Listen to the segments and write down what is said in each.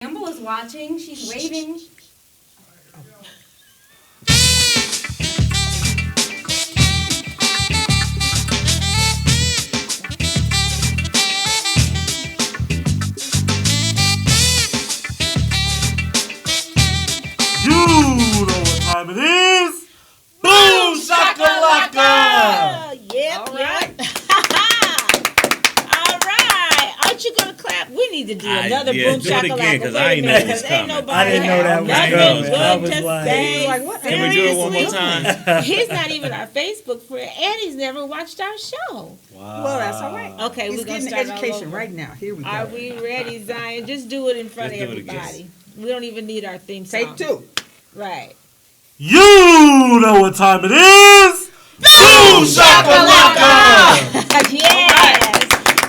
Campbell is watching. She's waving. You know what time it is. Boom shakalaka! Yep, All right. All right. Aren't you gonna clap? We need to do another boom do it again, shakalaka. 'cause Wait I a ain't know minute, it was 'cause ain't coming. nobody I didn't know that have was nothing coming. good I was to like- say. Like, what? Can we do it one more time? He's not even our Facebook friend, and he's never watched our show. Wow. Well, that's all right. Okay, He's we're gonna getting start all education over. right now. Here we go. Are we ready, Zion? Just do it in front Just of do it again. everybody. We don't even need our theme song. Take two. Right. You know what time it is. Boom shakalaka! Yes.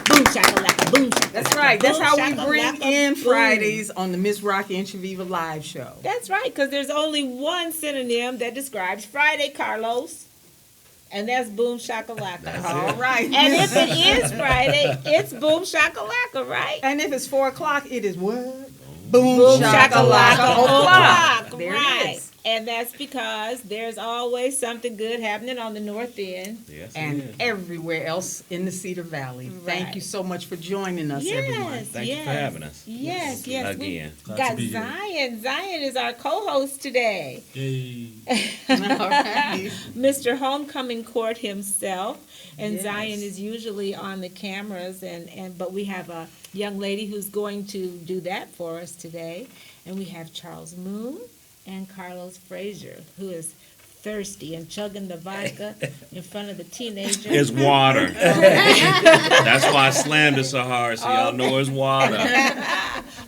Boom shakalaka. Boom shakalaka. That's right. That's Boom, how we shakalaka, bring in boom. Fridays on the Miss Rocki and Chaveevah live show. That's right, because there's only one synonym that describes Friday, Carlos, and that's boom shakalaka. All right. And if it is Friday, it's boom shakalaka, right? And if it's 4 o'clock, it is what? Boom shakalaka o'clock. There right. it is. And that's because there's always something good happening on the north end. Yes, And it is. everywhere else in the Cedar Valley. Right. Thank you so much for joining us, everyone. Thank you for having us. Yes, yes. Again. We Glad got to be here. Zion. Zion is our co-host today. Yay. All right. Mr. Homecoming Court himself, and Yes. Zion is usually on the cameras, but we have a young lady who's going to do that for us today, and we have Charles Moon and Carlos Frazier, who is thirsty and chugging the vodka in front of the teenager. It's water. That's why I slammed it so hard, so y'all know it's water.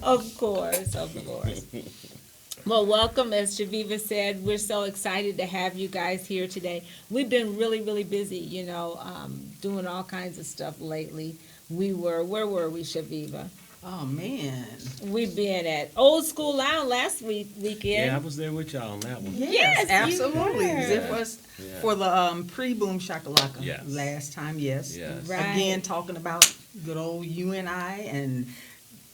Of course, of course. Well, welcome. As Chaveevah said, we're so excited to have you guys here today. We've been really, really busy, doing all kinds of stuff lately. Where were we, Chaveevah? Oh, man. We've been at Old School Lounge last weekend. Yeah, I was there with y'all on that one. Yes, you absolutely. were. It was Yeah. for the pre-boom shakalaka Yes. last time, yes. Yes. Right. Again, talking about good old UNI and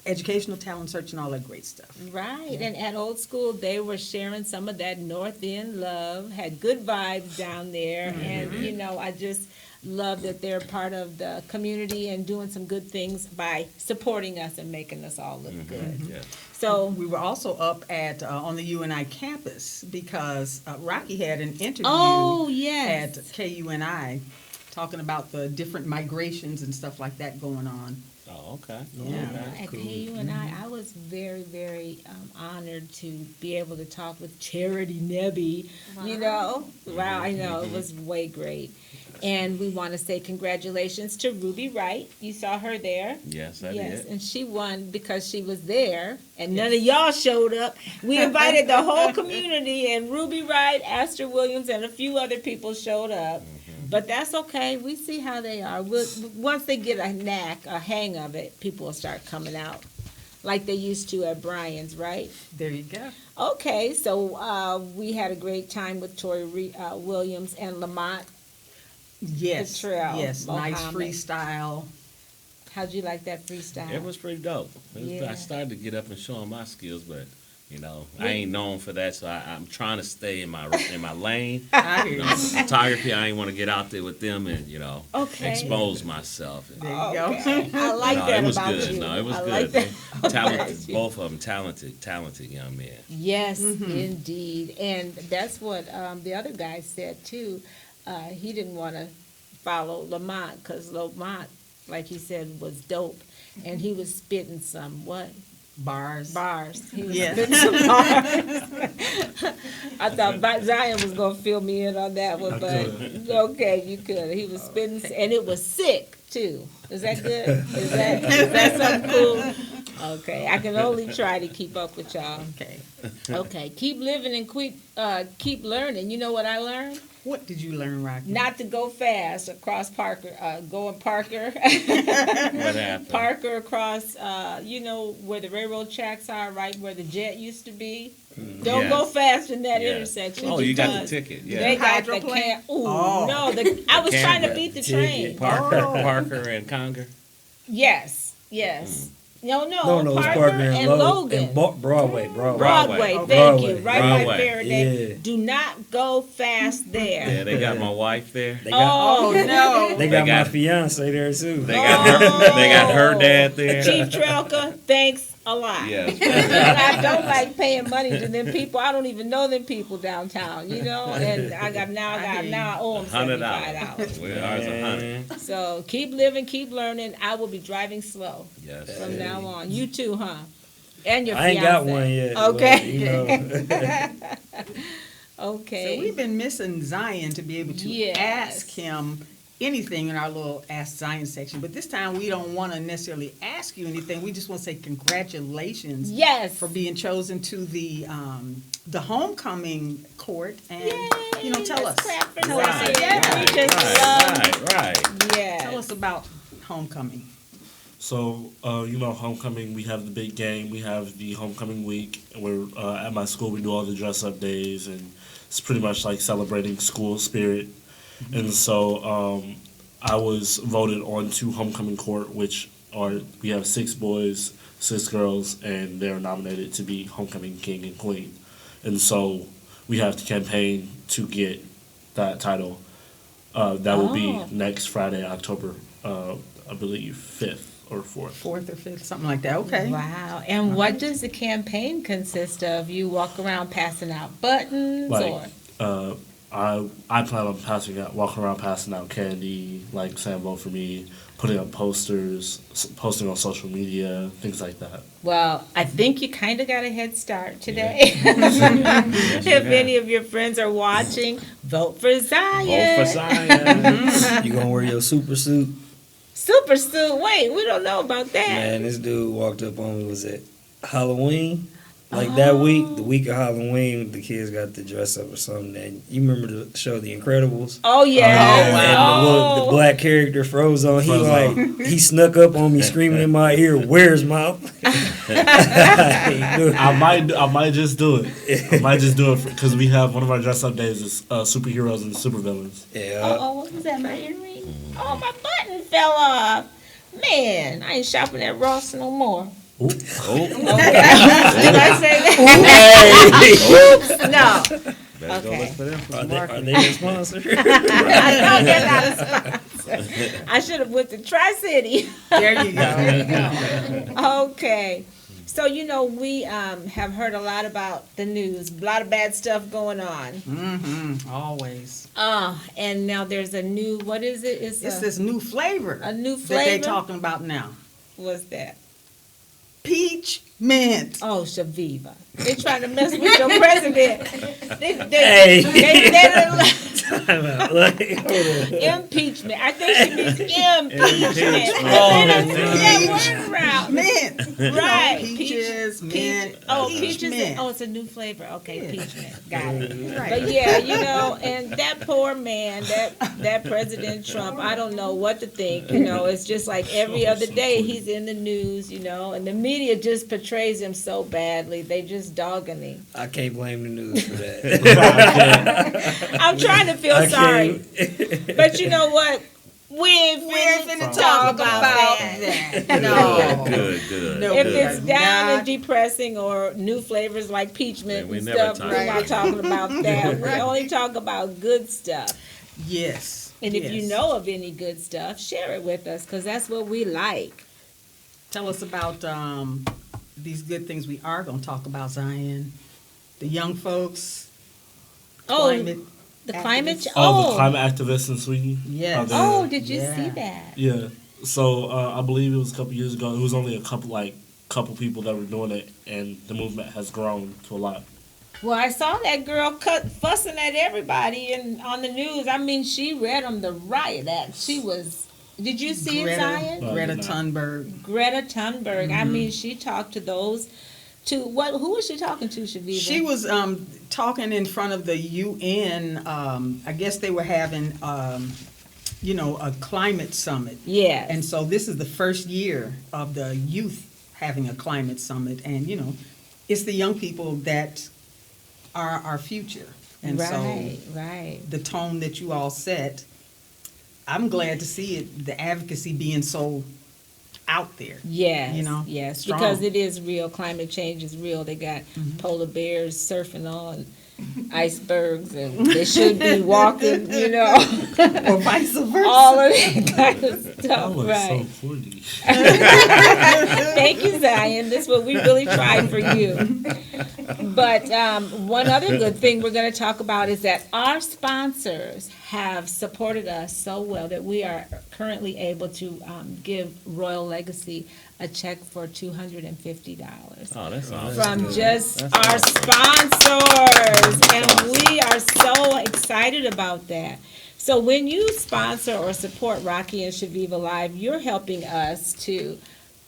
educational talent search and all that great stuff. Right, and at Old School, they were sharing some of that North End love, had good vibes down there, and, I just love that they're part of the community and doing some good things by supporting us and making us all look good. Yeah. So, We were also up at on the UNI campus because Rocki had an interview oh, yes. at KUNI talking about the different migrations and stuff like that going on. Oh, okay. Yeah. Okay. At KUNI, I was very, very honored to be able to talk with Charity Nebby. Wow, I know, it was way great. And we want to say congratulations to Ruby Wright. You saw her there. Yes, I Yes, did. and she won because she was there, and none of y'all showed up. We invited the whole community, and Ruby Wright, Astor Williams, and a few other people showed up. But that's okay. We see how they are. Once they get a hang of it, people will start coming out like they used to at Bryan's, right? There you go. Okay, so we had a great time with Tori Williams and Lamont. Yes, Trail, yes, nice Mohammed. freestyle. How'd you like that freestyle? It was pretty dope. Yeah. I started to get up and show them my skills, but I ain't known for that, so I'm trying to stay in my lane. I hear you. Photography, I ain't want to get out there with them and Okay. expose myself. There you go. Okay. I like No, that it was about good. you. No, it was I good. like that about Talented, you. both of them talented young men. Yes, indeed. And that's what the other guy said, too. He didn't want to follow Lamont because Lamont, like he said, was dope. And he was spitting some, what? Bars. Bars. He was Yeah. spitting some bars. I thought Zion was going to fill me in on that one, but okay, you could. He was spitting, and it was sick, too. Is that good? Is that something cool? Okay, I can only try to keep up with y'all. Okay. Okay, keep living and keep learning. You know what I learned? What did you learn, Rocki? Not to go fast across Parker, going Parker. What happened? Parker across, where the railroad tracks are, right where the jet used to be. Don't Yes. go fast in that Yeah. intersection. Oh, you got the because ticket. Yeah. They got the Hydroplane? Ooh, Oh. no, I was trying to Camera. beat the train. Parker, Oh. Parker and Conger. Yes, yes. No, No, it's Parker Parker and Logan. And Broadway. Broadway, Okay. thank you. Broadway. Right by Broadway. Faraday. Yeah. Do not go fast there. Yeah, they got my wife there. They got, Oh, no. they got They my got- fiance there too. They got her dad there. Chief Trelka, thanks a lot. Yes. I don't like paying money to them people. I don't even know them people downtown, you know. And now I owe them $75. $100. Well, ours $100. So keep living, keep learning. I will be driving slow Yes. from now on. You too, huh? And your I ain't got one yet. but, Okay. you know. Okay. So we've been missing Zion to be able to Yes. ask him anything in our little Ask Zion section. But this time we don't want to necessarily ask you anything. We just want to say congratulations Yes. for being chosen to the homecoming court. And, Yay, tell let's us. clap for Tell us, Zion. yeah. We just love. Right. Yes. Tell us about homecoming. So, homecoming, we have the big game. We have the homecoming week. We're at my school. We do all the dress-up days, and it's pretty much like celebrating school spirit. And so I was voted on to homecoming court, we have 6 boys, 6 girls, and they're nominated to be homecoming king and queen. And so we have to campaign to get that title. That will be next Friday, October, I believe, 5th or 4th. 4th or 5th, something like that. Okay. Wow. And what does the campaign consist of? You walk around passing out buttons or? I plan on walking around passing out candy, like saying vote for me, putting up posters, posting on social media, things like that. Well, I think you kind of got a head start today. If any of your friends are watching, vote for Zion. Vote for Zion. You gonna wear your super suit? Super suit. Wait, we don't know about that. Man, this dude walked up on me. Was it Halloween? Like that week, the week of Halloween, the kids got to dress up or something. And you remember the show The Incredibles? Oh, yeah. And the black character Frozone, he snuck up on me screaming in my ear, "Where's Mom?" I might just do it. I might just do it because we have one of our dress up days is superheroes and supervillains. Yeah. Oh, what was that, my earring? Oh, my button fell off. Man, I ain't shopping at Ross no more. Oh, Did I say that? Oops, no. better go Okay. look for them. Are they a sponsor? I know they're not a sponsor. I should have went to Tri-City. There you go. Okay. So, we have heard a lot about the news, a lot of bad stuff going on. Mm-hmm. Always. And now there's a new, what is it? It's this new flavor. A new that they're flavor? talking about now. What's that? Peach mint. Oh, Chaveevah. They're trying to mess with your president. Hey. Hold on. Impeachment. I think she means impeachment. Peach Word mint. Right. Peaches, mint. Peaches. mint. Oh, it's a new flavor. Okay, Yeah. peach mint. Got it. Right. But yeah, and that poor man, that President Trump, I don't know what to think. It's just like every other day he's in the news, and the media just portrays him so badly. They just dogging him. I can't blame the news for that. I'm trying to feel sorry. But you know what? We ain't finna talk about that. No. Good. No. If Good. it's down Not- and depressing or new flavors like peach mint Then we and never stuff, talk we're not about it. talking about that. We only talk about good stuff. Yes. And if you yes. know of any good stuff, share it with us because that's what we like. Tell us about these good things we are going to talk about, Zion. The young folks. Climate The climate. activists. Ch- The climate activists in Sweden. Yes. Oh, did you Yeah. see that? Yeah. So I believe it was a couple years ago. It was only a couple people that were doing it, and the movement has grown to a lot. Well, I saw that girl fussing at everybody on the news. I mean, she read them the riot act. She was. Did you see it, Zion? Greta No. Thunberg. Greta Thunberg. I mean, she talked to those. Who was she talking to, Chaveevah? She was talking in front of the UN. I guess they were having, a climate summit. Yes. And so this is the first year of the youth having a climate summit. And, it's the young people that are our future. And right. the tone that you all set, I'm glad to see it, the advocacy being so out there. Yes, You know, yes, strong. because it is real. Climate change is real. They got polar bears surfing on icebergs, and they should be walking, Or vice versa. all of that kind of That stuff, was right? so funny. Thank you, Zion. This is what we really tried for you. But one other good thing we're going to talk about is that our sponsors have supported us so well that we are currently able to give Royal Legacy a check for $250 Oh, that's awesome. from just That's our sponsors. And we are so excited about that. So when you sponsor or support Rocki and Chaveevah Live, you're helping us to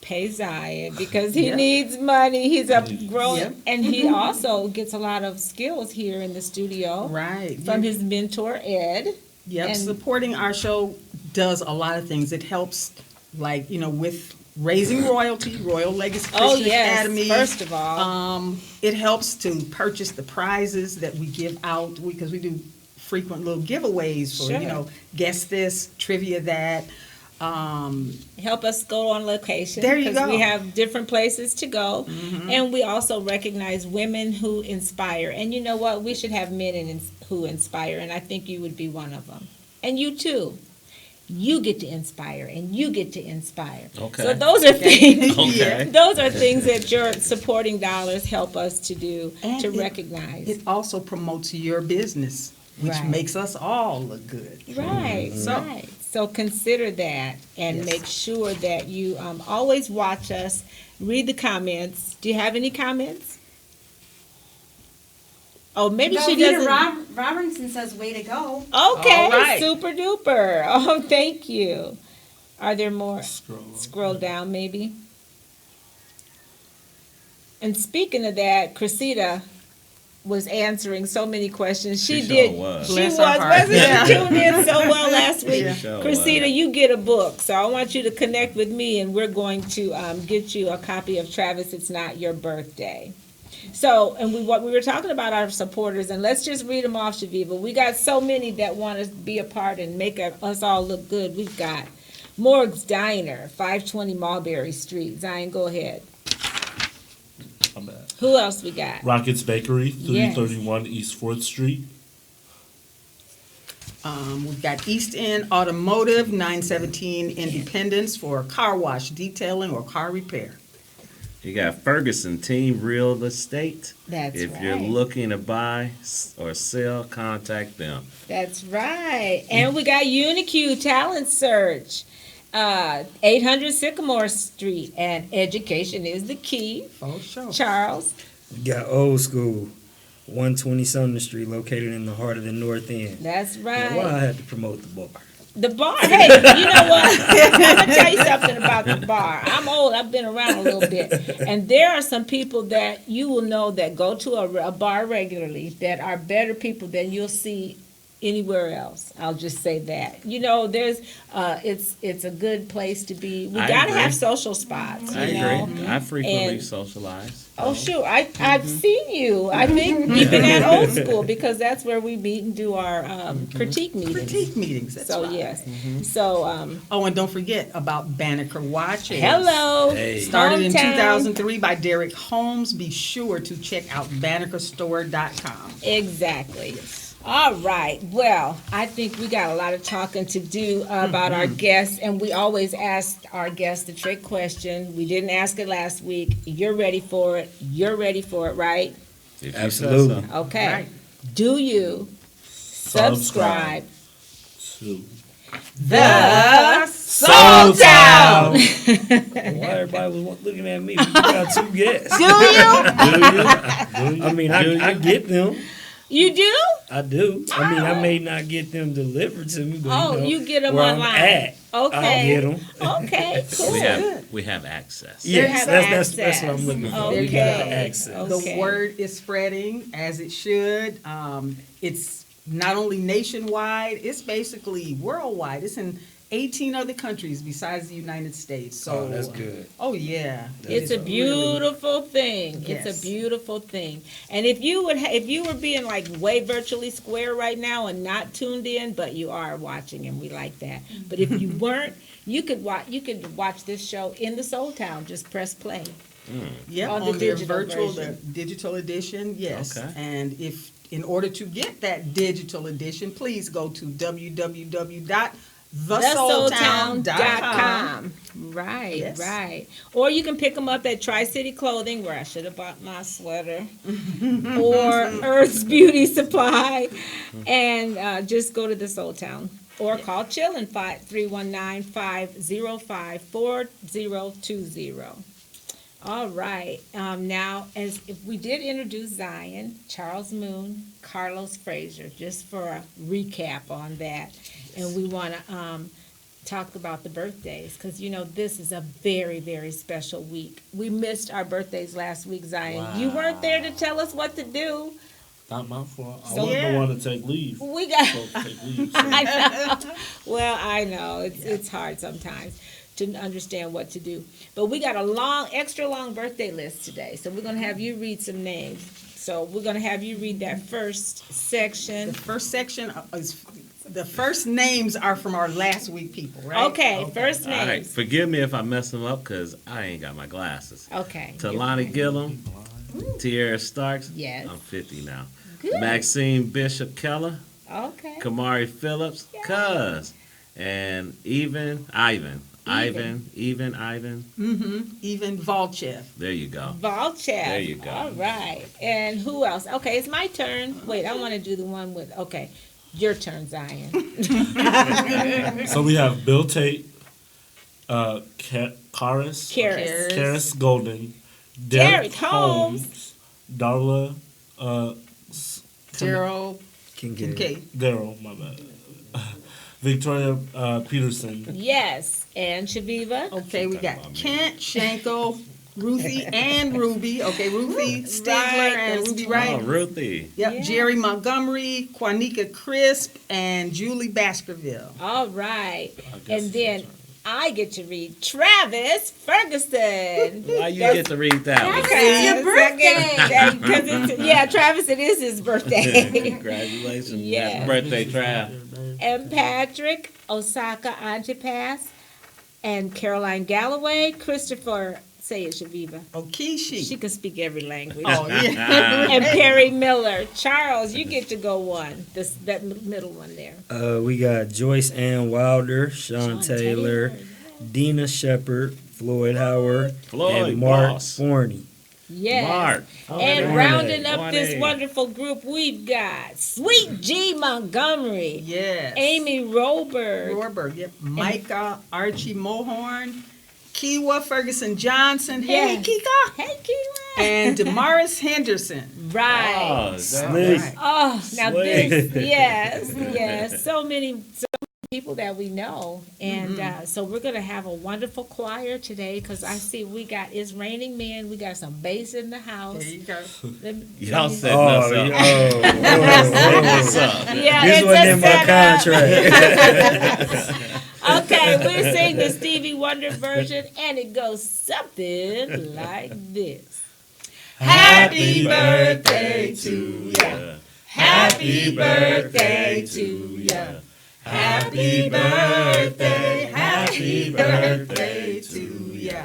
pay Zion because he Yeah. needs money. He's a growing, Yeah. and he also gets a lot of skills here in the studio Right. from his mentor, Ed. Yep, and- supporting our show does a lot of things. It helps, with raising royalty, Royal Legacy Christian Oh, yes, Academy. first of all. It helps to purchase the prizes that we give out because we do frequent little giveaways for, Sure. guess this, trivia that. Help us go on location. There you Because we go. have different places to go. And we also recognize women who inspire. And you know what? We should have men who inspire. And I think you would be one of them. And you too. You get to inspire and you get to inspire. Okay. So those are things. Okay. Those are things that your supporting dollars help us to do, And to it- recognize. It also promotes your business, which Right. makes us all look good. Right, right. So consider that and Yes. make sure that you always watch us, read the comments. Do you have any comments? Oh, maybe she Velveeta doesn't. Robinson says, way to go. Okay, All right. super duper. Oh, thank you. Are there more? Scroll. Scroll down, maybe. And speaking of that, Cressida was answering so many questions. She She did. sure was. She Bless was. her heart. Wasn't Yeah. she tuned in so well last week? Yeah. Sure Cressida, was. you get a book, so I want you to connect with me, and we're going to get you a copy of Travis. It's Not Your Birthday. So, and we were talking about our supporters, and let's just read them off, Chaveevah. We got so many that want to be a part and make us all look good. We've got Morg's Diner, 520 Mulberry Street. Zion, go ahead. I'm bad. Who else we got? Rockets Bakery, Yes. 331 East 4th Street. We've got East End Automotive, 917 Independence for car wash, detailing, or car repair. You got Ferguson Team Real Estate. That's If you're right. looking to buy or sell, contact them. That's right. And we got UniQ Talent Search, 800 Sycamore Street, and education is the key. Oh, sure. Charles. We got Old School, 120 Sumner Street, located in the heart of the North End. That's Now, why I right. had to promote the bar? The bar. Hey, you know what? I'm gonna tell you something about the bar. I'm old. I've been around a little bit, and there are some people that you will know that go to a bar regularly that are better people than you'll see anywhere else. I'll just say that. There's it's a good place to be. We I gotta agree. have social spots. I you know? agree. I frequently And- socialize. Oh, sure. I've seen you. I think even at Old School, because that's where we meet and do our critique meetings. Critique meetings, that's So right. yes. So Oh, and don't forget about Banneker Watches. hello. Hey. Started in Hometown. 2003 by Derek Holmes. Be sure to check out bannekerstore.com. Exactly. All right. Well, I think we got a lot of talking to do about our guests, and we always ask our guests the trick question. We didn't ask it last week. You're ready for it. You're ready for it, right? If you say Absolutely. so. Okay. Right. Do you subscribe To the Soul Town. Why everybody was looking at me? We got two guests. Do you? I mean, I get them. You do? I do. I mean, I may not get them delivered to me, but Oh, you get them where online. I'm at, Okay. I'll get them. Okay, cool. We have access. Yes, have that's what access. I'm looking for. Okay. We got access. Okay. The word is spreading as it should. It's not only nationwide, it's basically worldwide. It's in 18 other countries besides the United States. So Oh, that's good. Oh yeah, It's a beautiful thing. Yes. It's a beautiful thing. And if you would, if you were being like way virtually square right now and not tuned in, but you are watching, and we like that. But if you weren't, you could watch. You could watch this show in the Soul Town. Just press play. Yep, On on, the their digital virtual, version. the digital edition, yes. Okay. And if, in order to get that digital edition, please go to www.thesoultown.com. Right, Yes. right. Or you can pick them up at Tri-City Clothing, where I should have bought my sweater, or Earth's Beauty Supply, and just go to the Soul Town. Or call Chillin' 319-505-4020. All right. Now, as if we did introduce Zion, Charles Moon, Carlos Frazier, just for a recap on that, and we want to talk about the birthdays because this is a very, very special week. We missed our birthdays last week, Zion. You weren't there to tell us what to do. Not my fault. I So- wasn't the one to take leave. We got. Supposed to take leave. I know. Well, I know it's hard sometimes to understand what to do. But we got a extra long birthday list today. So we're going to have you read some names. So we're going to have you read that first section. The first section is, the first names are from our last week people, right? Okay, first All right, names. forgive me if I mess them up because I ain't got my glasses. Okay. Talani Gillum, Tierra Starks. Yes. I'm 50 now. Good. Maxine Bishop Keller, Okay. Kamari Phillips, Cuz, and Ivan. Even Volchev. There you go. Volchev. There you go. All right. And who else? Okay, it's my turn. Wait, I want to do the one with, okay. Your turn, Zion. So we have Bill Tate, Karis Karis. Karis Golden, Derek Derek Holmes. Holmes, Darla, Daryl Kincaid. Kincaid. Daryl, my bad. Victoria Peterson. Yes. And Chaveevah. Okay, we got Kent, Shanko, Ruthie, and Ruby. Okay, Ruthie Stigler Right, and those Ruby twins. Oh, Wright. Ruthie. Yep, Yeah. Jerry Montgomery, Quanika Crisp, and Julie Baskerville. All right. I guess And it's then your turn. I get to read Travis Ferguson. Why you get to read that one? It's your birthday. Because yeah, Travis, it is his birthday. Congratulations. Yeah. Happy birthday, Trav. And Patrick, Osaka Antipas, and Caroline Galloway, Christopher, say it, Chaveevah. Okishi. She can speak every language. Oh, yeah. And Perry Miller. Charles, you get to go one. That middle one there. We got Joyce Ann Wilder, Sean Sean Taylor, Taylor. Dina Shepard, Floyd Howard, Floyd, and Mark boss. Forney. Yes. Mark. And Morning. rounding up this Morning. wonderful group, we've got Sweet G Montgomery, Yes. Amy Roberg, Rohrberg, yep. Micah Archie Mohorn, Kiwa Ferguson Johnson. Hey, Yeah. Kika. hey Keelan, And Damaris Henderson. right. Oh, Slick. Oh, now Sweet. this, yes, so many people that we know, and so we're gonna have a wonderful choir today because I see it's raining men. We got some bass in the house. There you go. Y'all setting Oh, us up. What's up? Yeah, This it's wasn't a in my setup. contract. Okay, we're singing the Stevie Wonder version, and it goes something like this. Happy birthday to ya. Happy birthday to ya. Happy birthday, happy birthday to ya.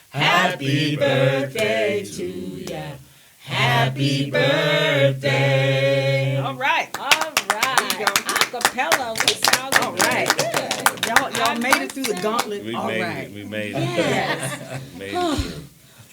Happy birthday to ya. Happy birthday. All right. All right, There you go. acapella. We sound All right. good. Y'all made it through the gauntlet. We All made right. it. We made it. Yes. Made it through.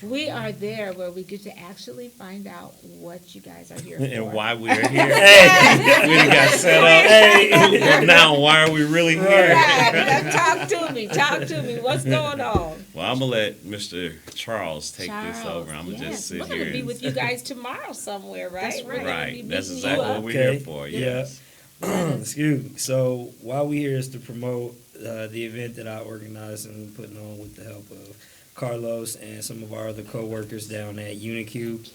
We are there where we get to actually find out what you guys are here for. And why we're here. We done got set up. Now, why are we really here? Right, now talk to me. Talk to me. What's going on? Well, I'm going to let Mr. Charles take this over. I'm going to yes. just sit We're here. gonna be and- with you guys tomorrow somewhere, right? That's We're gonna be Right. That's meeting exactly you what up. we're Okay. here for. Yeah. Yes. Excuse me. So while we here is to promote the event that I organized and putting on with the help of Carlos and some of our other co-workers down at Unicube.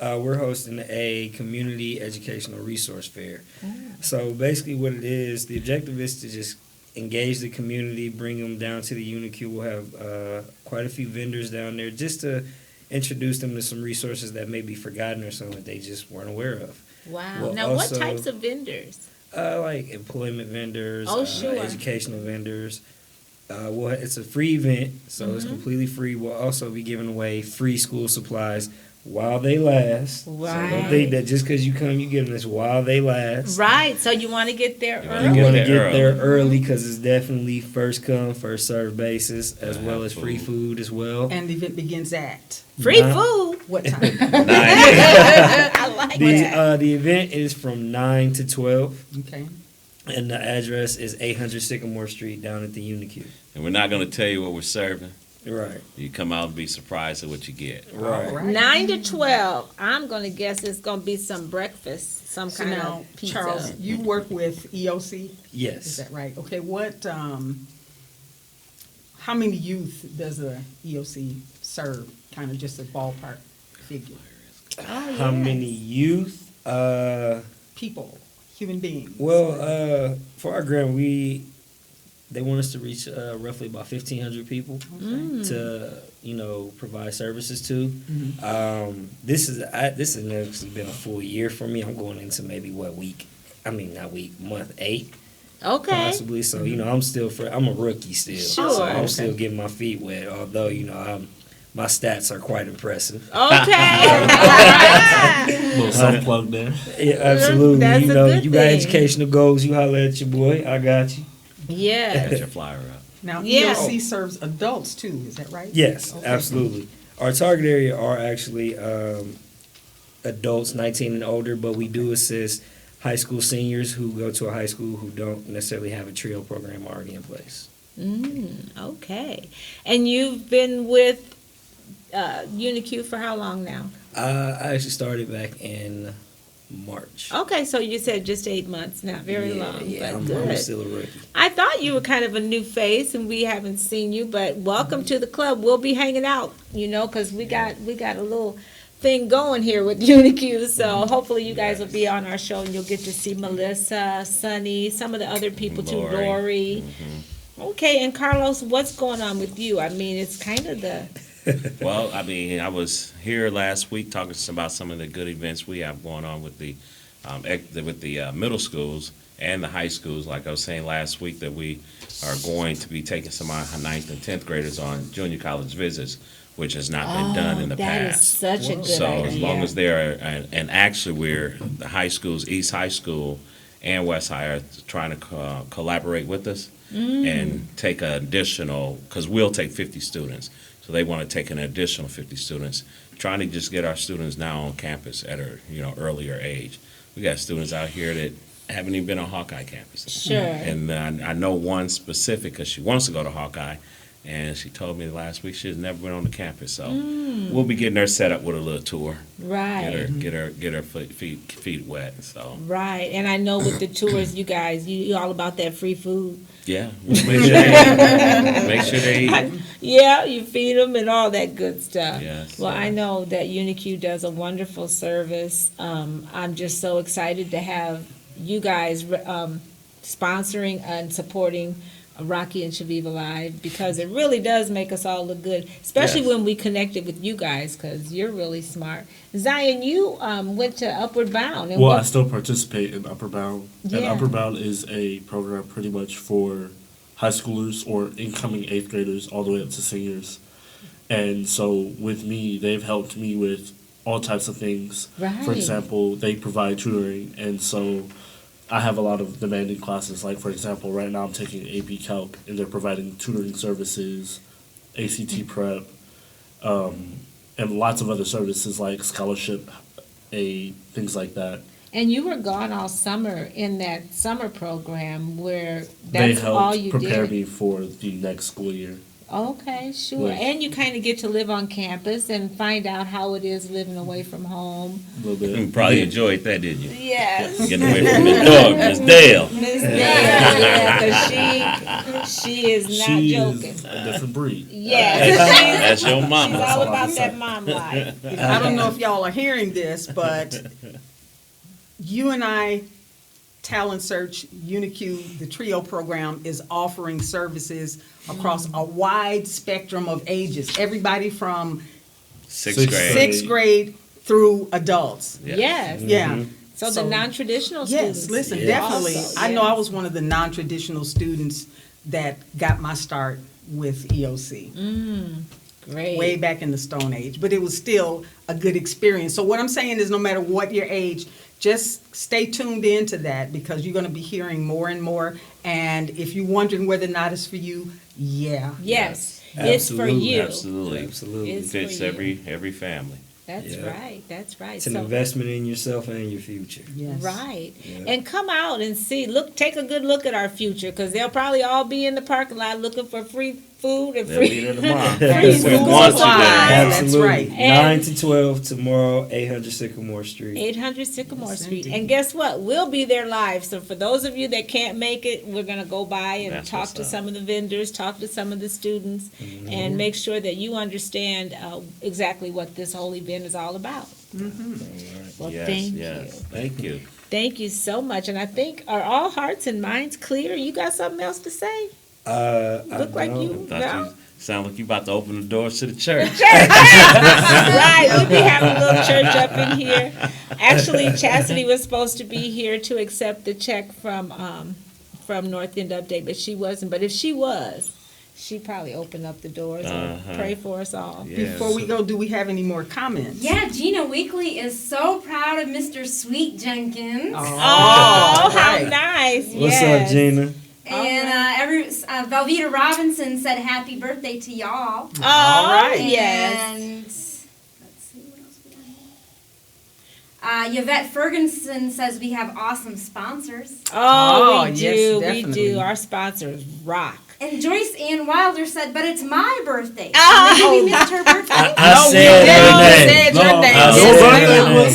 We're hosting a community educational resource fair. So basically what it is, the objective is to just engage the community, bring them down to the UniQ. We'll have quite a few vendors down there just to introduce them to some resources that may be forgotten or something that they just weren't aware of. Wow. Well, Now, what also- types of vendors? Like employment vendors, Oh, sure. educational vendors. Well, it's a free event, so it's Mm-hmm. completely free. We'll also be giving away free school supplies while they last. So Right. don't think that just because you come, you get them. This while they last. Right. So you want to get there You You wanna early. want to get get there there early because it's definitely first come, first served basis, as Yeah, well as free food as well. And the event begins at Free Nah. food. what time? 9 I like that. The event is from 9 to 12, Okay. and the address is 800 Sycamore Street down at the UniQ. And we're not going to tell you what we're serving. Right. You come out and be surprised at what you get. Right. All right. 9 to 12. I'm going to guess it's going to be some breakfast, some So kind now, of pizza. Charles, you work with EOC, is Yes. that right? Okay, what, how many youth does a EOC serve? Kind of just a ballpark figure. Oh, How yes. many youth? People, human beings. Well, for our grant, they want us to reach roughly about 1,500 people to provide services to. This has actually been a full year for me. I'm going into maybe month 8 Okay. possibly. So I'm a rookie still. Sure. So I'm Okay. still getting my feet wet. Although my stats are quite impressive. Okay. Little self plug there. Yeah, absolutely. That's a good You got thing. educational goals. You holler at your boy. I got you. Yes. Get your flyer up. Now, Yeah. EOC serves adults too, is that right? Yes, Okay. absolutely. Our target area are actually adults 19 and older, but we do assist high school seniors who go to a high school who don't necessarily have a TRIO program already in place. Okay. And you've been with UniQ for how long now? I actually started back in March. Okay, so you said just 8 months, not very long, Yeah, but I'm good. still a rookie. I thought you were kind of a new face, and we haven't seen you. But welcome to the club. We'll be hanging out, because we got a little thing going here with UniQ. So hopefully you guys will be on our show, and you'll get to see Melissa, Sunny, some of the other people too, Lori. Lori. Okay, and Carlos, what's going on with you? I mean, it's kind of the Well, I was here last week talking about some of the good events we have going on with the middle schools and the high schools. Like I was saying last week, that we are going to be taking some of our 9th and 10th graders on junior college visits, which has not been done in the that is past. such a good So idea. as long as they're, and actually we're, the high schools, East High School and West High are trying to collaborate with us and take an additional, because we'll take 50 students. So they want to take an additional 50 students, trying to just get our students now on campus at a earlier age. We got students out here that haven't even been on Hawkeye campus. Sure. And I know one specific, because she wants to go to Hawkeye, and she told me last week she has never been on the campus. So we'll be getting her set up with a little tour. Right. Get her feet wet. So Right, and I know with the tours, you guys, you all about that free food. yeah, we'll make sure they eat. Yeah, you feed them and all that good stuff. Yes. Well, I know that UniQ does a wonderful service. I'm just so excited to have you guys sponsoring and supporting Rocki and Chaveevah Live, because it really does make us all look good, especially Yes. when we connected with you guys, because you're really smart. Zion, you went to Upward Bound. And Well, I what- still participate in Upper Bound. And Yeah. Upper Bound is a program pretty much for high schoolers or incoming 8th graders all the way up to seniors. And so with me, they've helped me with all types of things. Right. For example, they provide tutoring. And so I have a lot of demanding classes. Like, for example, right now I'm taking AP Calc, and they're providing tutoring services, ACT prep, and lots of other services like scholarship aid, things like that. And you were gone all summer in that summer program where They that's all you helped prepare did. me for the next school year. Okay, sure. Like- And you kind of get to live on campus and find out how it is living away from home. A little bit. You probably enjoyed that, didn't you? Yes. Getting away from the dog, Miss Dale. Miss Dale, yeah, 'cause she is not She joking. is a different breed. Yes, That's your she's mama. all all I about can that say. mom life. I don't know if y'all are hearing this, but you and I Talent Search, UniQ, the TRIO program is offering services across a wide spectrum of ages. Everybody from Sixth grade. sixth grade through adults. Yeah. Yes. Yeah. So the So- non-traditional students. Yes, listen, Yes. definitely. Also, I know I yes. was one of the non-traditional students that got my start with EOC. Great. Way back in the Stone Age, but it was still a good experience. So what I'm saying is no matter what your age, just stay tuned into that because you're going to be hearing more and more. And if you're wondering whether or not it's for you, yeah. Yes. It's for Absolutely. you. Absolutely. Absolutely. It's Fits for you. every family. That's Yeah. right. That's right. It's an So- investment in yourself and your future. Yes. Right. Yeah. And come out and see, take a good look at our future because they'll probably all be in the parking lot looking for free food and They'll be free. there tomorrow. Free We school want you supplies. there. That's Absolutely. right. 9 to 12 tomorrow, 800 Sycamore Street. 800 Sycamore Yes, Street. indeed. And guess what? We'll be there live. So for those of you that can't make it, we're going to go by and That's talk what's to up. some of the vendors, talk to some of the students, Mm-hmm. and make sure that you understand exactly what this whole event is all about. Well, Yes, thank yes. you. Thank you. Thank you so much. And I think, are all hearts and minds clear? You got something else to say? Look like you. Thought No? you sound like you about to open the doors to the church. Right, we'll be having a little church up in here. Actually, Chastity was supposed to be here to accept the check from North End Update, but she wasn't. But if she was, she'd probably open up the doors and pray for us all. Yes. Before we go, do we have any more comments? Yeah, Gina Weekly is so proud of Mr. Sweet Jenkins. Oh, how right. nice. What's yes. up, Gina? And Velveeta Robinson said happy birthday to y'all. Oh, All right. yes. And let's see what else we got here. Yvette Ferguson says we have awesome sponsors. Oh, we yes, do. We definitely. do. Our sponsors rock. And Joyce Ann Wilder said, but it's my birthday. Oh. So maybe we missed her birthday. I said her your name. name. No, Yes.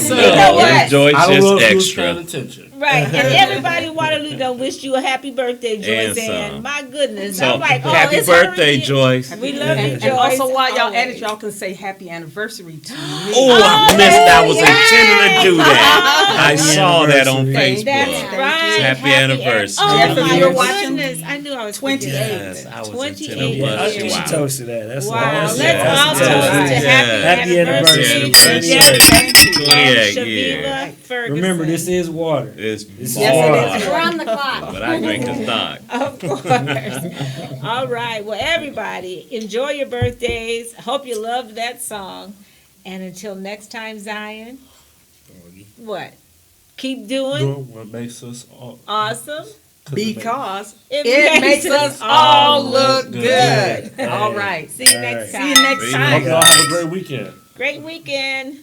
was You know what? Joyce I don't know is if you was paying extra. attention. Right, and everybody in Waterloo done wished you a happy birthday, Joyce And Ann. some. My goodness. So I'm like, oh, happy it's her birthday, again. Joyce. We love you, And Joyce. also, while y'all at always. it, y'all can say happy anniversary to me. Oh, I missed that. I was intending to do that. I saw that on anniversary. That's Facebook. right. Happy anniversary. Oh, Jeff, if my you're watching, goodness. I knew I was 28. Yes, I was 28 intending to bust years. you She out. toasted that. That's Wow, awesome. let's Yes, all yes, toast to yes. happy anniversary to anniversary. Jeff 28 and years. Chaveevah Ferguson. Remember, this is water. It's Yes, it is. We're on the clock. But I drink his dog. Of course. All right. Well, everybody, enjoy your birthdays. Hope you loved that song. And until next time, Zion, what? Keep doing Doing what makes us all. awesome. Because It makes us all look good. Hey. All right. See you next All time. See you next See you Hope time. y'all have a great weekend. Great weekend.